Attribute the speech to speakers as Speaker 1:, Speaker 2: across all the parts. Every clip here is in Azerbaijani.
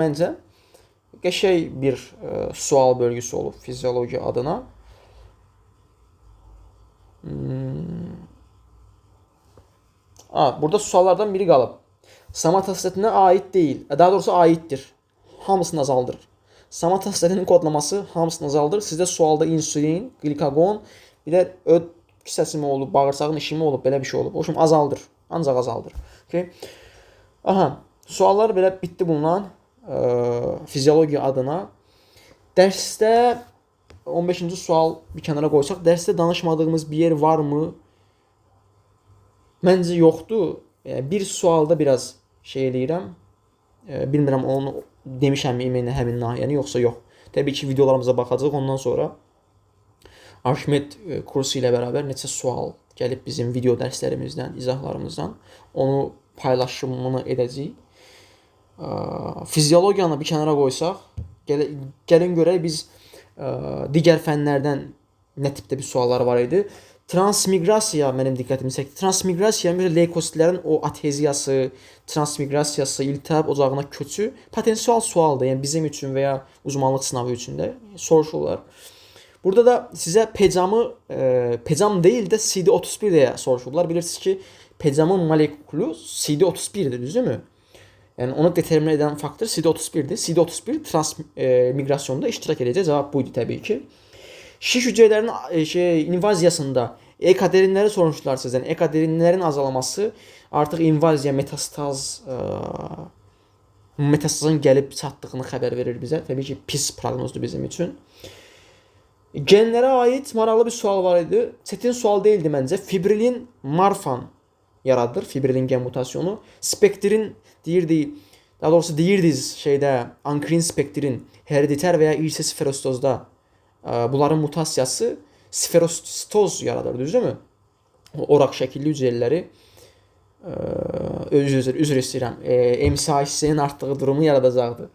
Speaker 1: Məncə qəşəng bir sual bölgüsü olub fiziologiya adına. Burada suallardan biri qalıb. Somatostatinə aid deyil. Daha doğrusu aiddir. Hamısını azaldırır. Somatostatinin kodlaması hamısını azaldır. Sizdə sualda insulin, glikagon, bir də öd kisəsi mi olub, bağırsağın işi mi olub, belə bir şey olub. O zaman azaldır. Ancaq azaldır. Okay? Suallar belə bitdi bundan. Fiziologiya adına. Dərsdə 15-ci sual bir kənara qoysaq, dərsdə danışmadığımız bir yer varmı? Məncə yoxdur. Bir sualda biraz şey eləyirəm. Bilmirəm onu demişəm imeynə həmin nahiyəni yoxsa yox. Təbii ki, videolarımıza baxacağıq. Ondan sonra Arximed kursu ilə bərabər neçə sual gəlib bizim video dərslərimizdən, izahlarımızdan onu paylaşımını edəcəyik. Fiziologiyanı bir kənara qoysaq, gəlin görək biz digər fənlərdən nə tipdə bir suallar var idi. Transmiqrasiya mənim diqqətimi çəkdi. Transmiqrasiya leykozitlərin o adheziyası, transmiqrasiyası, iltihab ocağına köçü potensial sualdır. Yəni bizim üçün və ya uzmanlıq sınavı üçün də soruşurlar. Burada da sizə pecam deyil də CD31 deyə soruşurlar. Bilirsiniz ki, pecamın molekülü CD31-dir, düzdürmü? Yəni onu determin edən faktor CD31-dir. CD31 transmiqrasyonda iştirak edəcək. Cavab buydu təbii ki. Şiş hüceyrələrinin invaziyasında ekaderinləri sormuşlar sizdən. Ekaderinlərin azalması artıq invaziya, metastazın gəlib çatdığını xəbər verir bizə. Təbii ki, pis proqnozdur bizim üçün. Genlərə aid maraqlı bir sual var idi. Çətin sual deyildi məncə. Fibrilin marfan yaradır. Fibrilin gen mutasyonu. Spektrin daha doğrusu deyirdiniz ankrin spektrin herediter və ya irsi sferostozda bunların mutasiyası sferostoz yaradır, düzdürmü? Oraq şəkilli hüceyrələri üzr istəyirəm. MSH-nin artdığı durumu yaradacaqdı.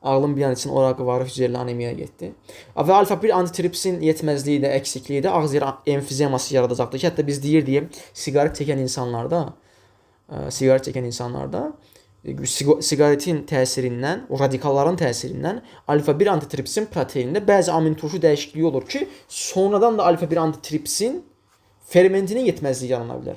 Speaker 1: Ağlım bir an üçün oraqı var, hüceyrəli anemiyaya getdi. Və alfa-1 antitripsin yetməzliyi də, əksikliyi də ağız emfizeması yaradacaqdı ki, hətta biz deyirdik, siqaret çəkən insanlarda siqaretin təsirindən, o radikalların təsirindən alfa-1 antitripsin proteinində bəzi amin turşu dəyişikliyi olur ki, sonradan da alfa-1 antitripsin fermentinin yetməzliyi yarana bilər.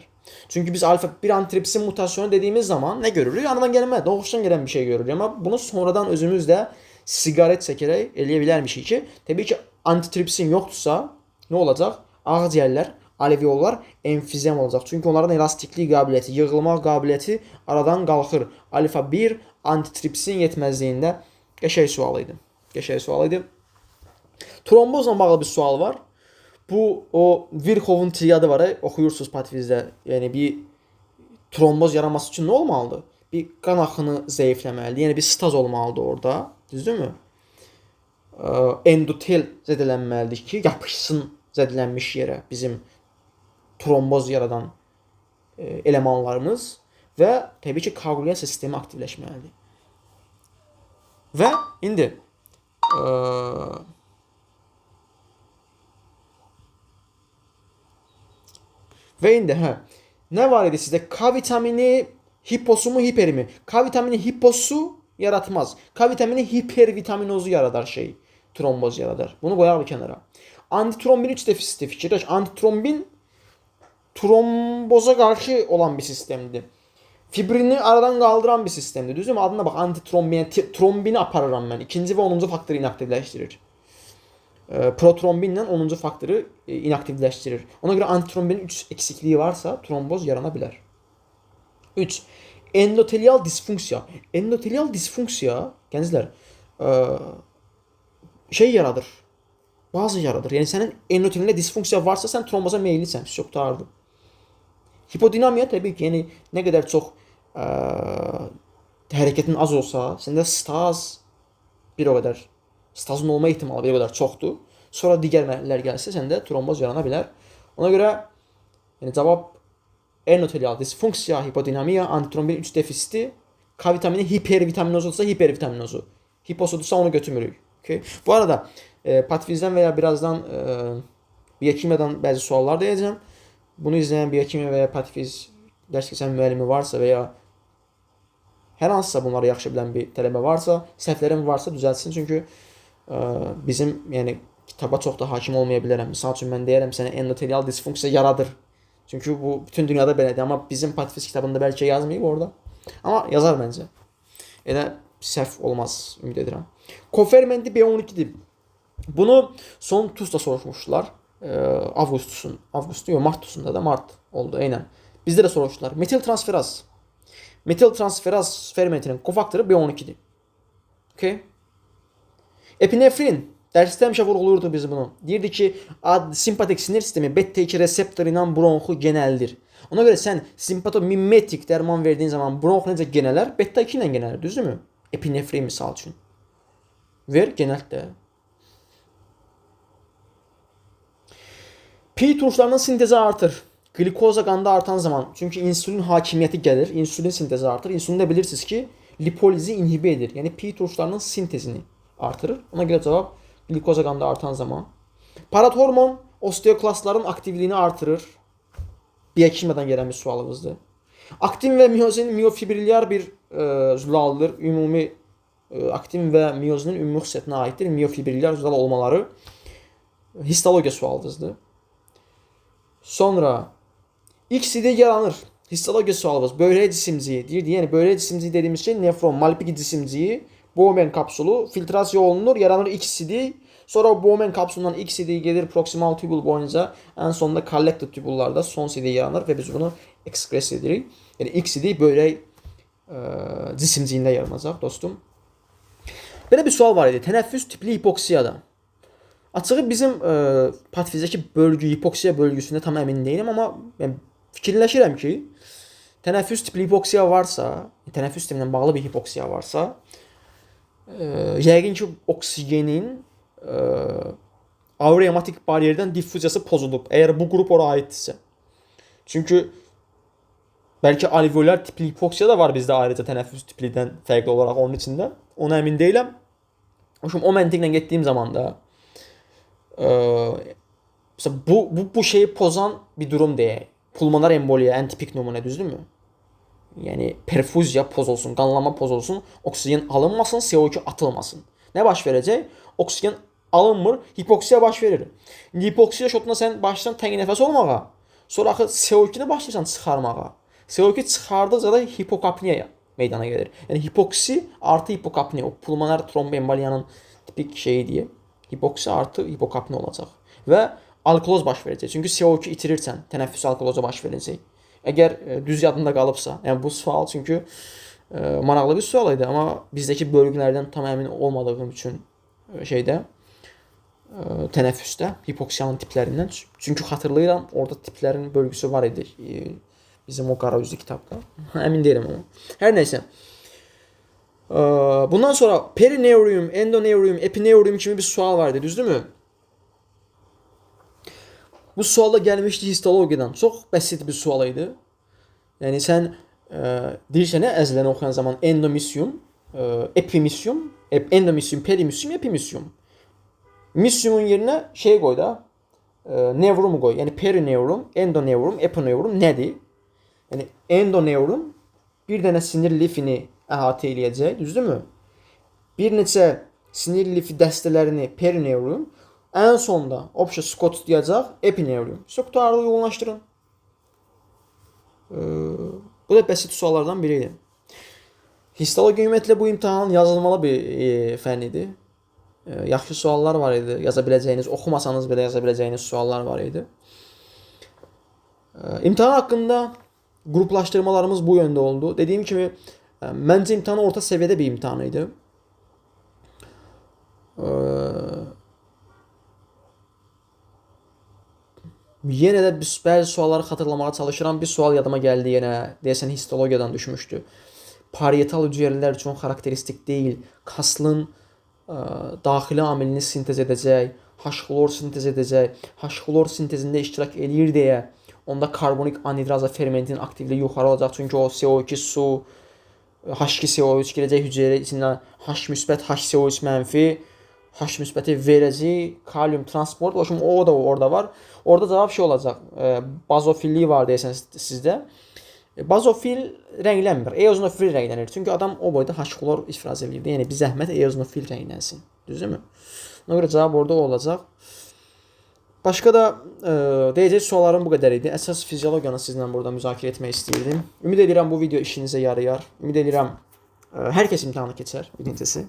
Speaker 1: Çünki biz alfa-1 antitripsin mutasyonu dediyimiz zaman nə görürük? Anadan gəlmə, doğuşdan gələn bir şey görürük. Amma bunu sonradan özümüz də siqaret çəkərək eləyə bilərmişik ki, təbii ki, antitripsin yoxdursa nə olacaq? Ağciyərlər, alveollar emfizem olacaq. Çünki onların elastiklik qabiliyyəti, yığılma qabiliyyəti aradan qalxır. Alfa-1 antitripsin yetməzliyində qəşəng sual idi. Trombozla bağlı bir sual var. Bu o Virchow'un triadı var, oxuyursunuz patvizdə. Yəni bir tromboz yaranması üçün nə olmalıdır? Bir qan axını zəifləməlidir. Yəni bir staz olmalıdır orada, düzdürmü? Endotel zədələnməlidir ki, yapışsın zədələnmiş yerə bizim tromboz yaradan elemanlarımız və təbii ki, koagulyasiya sistemi aktivləşməlidir. Və indi nə var idi sizdə? K vitamini hiposu mu, hiperi mi? K vitamini hiposu yaratmaz. K vitamini hipervitaminozu yaradar tromboz yaradar. Bunu qoyaq bir kənara. Antitrombin 3 defisiti fikirləş. Antitrombin tromboza qarşı olan bir sistemdir. Fibrini aradan qaldıran bir sistemdir. Düzdürmü? Adına bax, antitrombin, trombini aparıram mən. 2-ci və 10-cu faktoru inaktivləşdirir. Protrombinlə 10-cu faktoru inaktivləşdirir. Ona görə antitrombinin 3 eksikliyi varsa tromboz yarana bilər. 3. Endotelial disfunksiya. Endotelial disfunksiya, gənclər, yaradır. Bazı yaradır. Yəni sənin endotelində disfunksiya varsa, sən tromboza meyillisən. Çox qurtardı. Hipodinamiya təbii ki, yəni nə qədər çox hərəkətin az olsa, səndə stazın olma ehtimalı bir o qədər çoxdur. Sonra digər mərhələlər gəlsə, səndə tromboz yarana bilər. Ona görə cavab endotelial disfunksiya, hipodinamiya, antitrombin 3 defisiti, K vitamini hipervitaminozu olsa hipervitaminozu. Hiposudursa onu götürmürük. Okay? Bu arada patvizdən və ya birazdan biyokimiyadan bəzi suallar deyəcəm. Bunu izləyən biokimiya və ya patfiz dərs keçən müəllimi varsa və ya Hər hansısa bunları yaxşı bilən bir tələbə varsa, səhvlərim varsa düzəltsin. Çünki bizim yəni kitaba çox da hakim olmaya bilərəm. Məsəl üçün mən deyərəm sənə endotelial disfunksiya yaradır. Çünki bu bütün dünyada belədir, amma bizim patfiz kitabında bəlkə yazmayıb orada. Amma yazar məncə. Elə səhv olmaz ümid edirəm. Kofermenti B12-dir. Bunu son TUS-da soruşmuşdular. Martusunda da Mart oldu eynən. Bizdə də soruşdular. Metil transferaz. Metil transferaz fermentinin kofaktoru B12-dir. Okay? Epinefrin dərsdə həmişə vurğuluyurdu biz bunu. Deyirdi ki, simpatik sinir sistemi beta 2 reseptoru ilə bronxu genəldir. Ona görə sən simpatomimetik dərman verdiyin zaman bronx necə genələr? Beta 2 ilə genələr, düzdürmü? Epinefrin misal üçün. Ver, genəlt də. Pi turşlarının sintezi artır. Glikoza qanda artan zaman. Çünki insülin hakimiyyəti gəlir. İnsülin sintezi artır. İnsülin də bilirsiniz ki, lipolizi inhibe edir. Yəni pi turşlarının sintezini artırır. Ona görə cavab glikoza qanda artan zaman. Parathormon osteoklastların aktivliyini artırır. Biokimiyadan gələn bir sualımızdır. Aktin və miozin miofibrillar bir zülaldır. Ümumi aktin və miozinin ümumi xüsusiyyətinə aiddir. Miofibrillar zülal olmaları histologiya sualımızdır. Sonra XCD yaranır. Histologiya sualımız. Böbrək cisimciyi deyirdi. Yəni böbrək cisimciyi dediyimiz şey nefron, Malpighi cisimciyi, Bowman kapsulu filtrasiya olunur, yaranır XCD. Sonra Bowman kapsulundan XCD gedir proksimal tubul boyunca, ən sonunda collected tubullarda son CD yaranır və biz bunu ekskresiya edirik. Yəni XCD böbrək cisimciyində yaranacaq dostum. Belə bir sual var idi. Tənəffüs tipli hipoksiyada. Açığı bizim patfizdəki bölgü, hipoksiya bölgüsündə tam əmin deyiləm, amma mən fikirləşirəm ki, tənəffüs tipli hipoksiya varsa, tənəffüs sistemi ilə bağlı bir hipoksiya varsa, yəqin ki, oksigenin aurematik bariyerdən diffuziyası pozulub, əgər bu qrup ora aiddirsə. Çünki bəlkə alveolar tipli hipoksiya da var bizdə ayrıca tənəffüs tiplidən fərqli olaraq onun içində. Ona əmin deyiləm. O məntiqlə getdiyim zaman da bu şeyi pozan bir durum deyək. Pulmonar emboliya ən tipik nümunə, düzdürmü? Yəni perfuziya pozulsun, qanlama pozulsun, oksigen alınmasın, CO2 atılmasın. Nə baş verəcək? Oksigen alınmır, hipoksiya baş verir. Hipoksiya şotuna sən başlayırsan təngi nəfəs olmağa, sonra axı CO2-ni başlayırsan çıxarmağa. CO2 çıxardıqca da hipokapniya meydana gəlir. Yəni hipoksi artı hipokapniya, o pulmonar tromboemboliyanın tipik şeyi deyə. Hipoksi artı hipokapniya olacaq və alkaloz baş verəcək. Çünki CO2 itirirsən, tənəffüs alkaloza baş verəcək. Əgər düz yadında qalıbsa, yəni bu sual çünki maraqlı bir sual idi, amma bizdəki bölgülərdən tam əmin olmadığım üçün şeydə tənəffüsdə hipoksiyanın tiplərindən, çünki xatırlayıram, orada tiplərin bölgüsü var idi bizim o qara üzlü kitabda. Əmin deyirəm amma. Hər nəysə. Bundan sonra perineurium, endoneurium, epineurium kimi bir sual vardı, düzdürmü? Bu sualda gəlmişdi histologiyadan. Çox bəsit bir sual idi. Yəni sən deyirsən əzələni oxuyan zaman endomisium, epimisium, endomisium, perimisium, epimisium. Misiumun yerinə şey qoy da, nevrumu qoy. Yəni perineurum, endoneurum, epineurum nədir? Yəni endoneurum bir dənə sinir lifini əhatə eləyəcək, düzdürmü? Bir neçə sinir lifi dəstələrini perineurum, ən sonda obşa skot tutacaq epineurum. Strukturları yoğunlaşdırın. Bu da bəsit suallardan biri idi. Histologiya ümumiyyətlə bu imtahan yazılmalı bir fənn idi. Yaxşı suallar var idi, yaza biləcəyiniz, oxumasanız belə yaza biləcəyiniz suallar var idi. İmtahan haqqında qruplaşdırmalarımız bu yöndə oldu. Dediyim kimi, məncə imtahan orta səviyyədə bir imtahan idi. Yenə də bəzi sualları xatırlamağa çalışıram. Bir sual yadıma gəldi yenə. Deyəsən histologiyadan düşmüşdü. Parietal hüceyrələr üçün xarakteristik deyil. Kaslın daxili amilini sintez edəcək, H-xlor sintez edəcək, H-xlor sintezində iştirak eləyir deyə onda karbonik anhidraza fermentinin aktivliyi yuxarı olacaq. Çünki o CO2 su, H2CO3 gələcək hüceyrə içindən H müsbət, HCO3 mənfi, H müsbəti verəcək, kalium transport, o da orada var. Orada cavab şey olacaq, bazofillik var deyəsən sizdə. Bazofil rənglənmir. Eozinofil rənglənir. Çünki adam o boyda H-klor ifraz edir. Yəni bir zəhmət eozinofil rənglənsin. Düzdürmü? Ona görə cavab orada olacaq. Başqa da deyəcək suallarım bu qədər idi. Əsas fiziologiyanı sizlə burada müzakirə etmək istəyirdim. Ümid edirəm bu video işinizə yarayar. Ümid edirəm hər kəs imtahanı keçər, birincisi.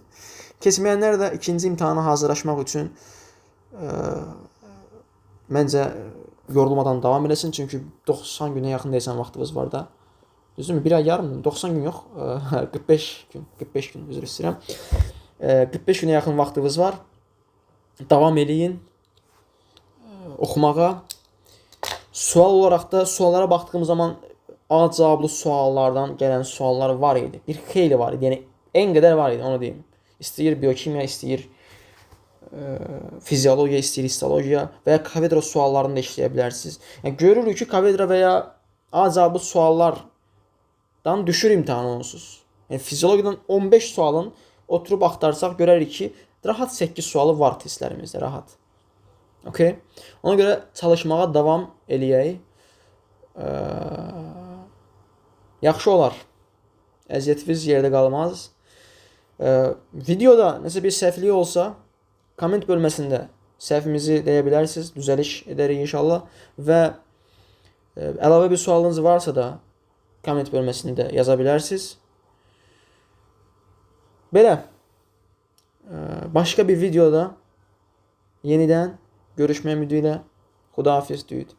Speaker 1: Keçməyənlər də ikinci imtahana hazırlaşmaq üçün məncə yorulmadan davam eləsin. Çünki 90 günə yaxın deyəsən vaxtınız var da. Düzdürmü? 1 ay yarım, 90 gün yox, 45 gün, 45 gün üzr istəyirəm. 45 günə yaxın vaxtınız var. Davam eləyin oxumağa. Sual olaraq da suallara baxdığım zaman az cavablı suallardan gələn suallar var idi. Bir xeyli var idi. Yəni en qədər var idi, onu deyim. İstəyir biokimiya, istəyir fiziologiya, istəyir histologiya və ya kavedra suallarını da işləyə bilərsiniz. Yəni görürük ki, kavedra və ya az cavablı suallardan düşür imtahan onsuz. Yəni fiziologiyadan 15 sualın oturub axtarsaq görərik ki, rahat 8 sualı var testlərimizdə, rahat. Okay. Ona görə çalışmağa davam eləyək. Yaxşı olar. Əziyyətiniz yerdə qalmaz. Videoda nəsə bir səhvlik olsa, komment bölməsində səhvimizi deyə bilərsiniz. Düzəliş edərik inşallah. Və əlavə bir sualınız varsa da komment bölməsində yaza bilərsiniz. Belə. Başqa bir videoda yenidən görüşmək ümidi ilə. Xudahafiz düyüd.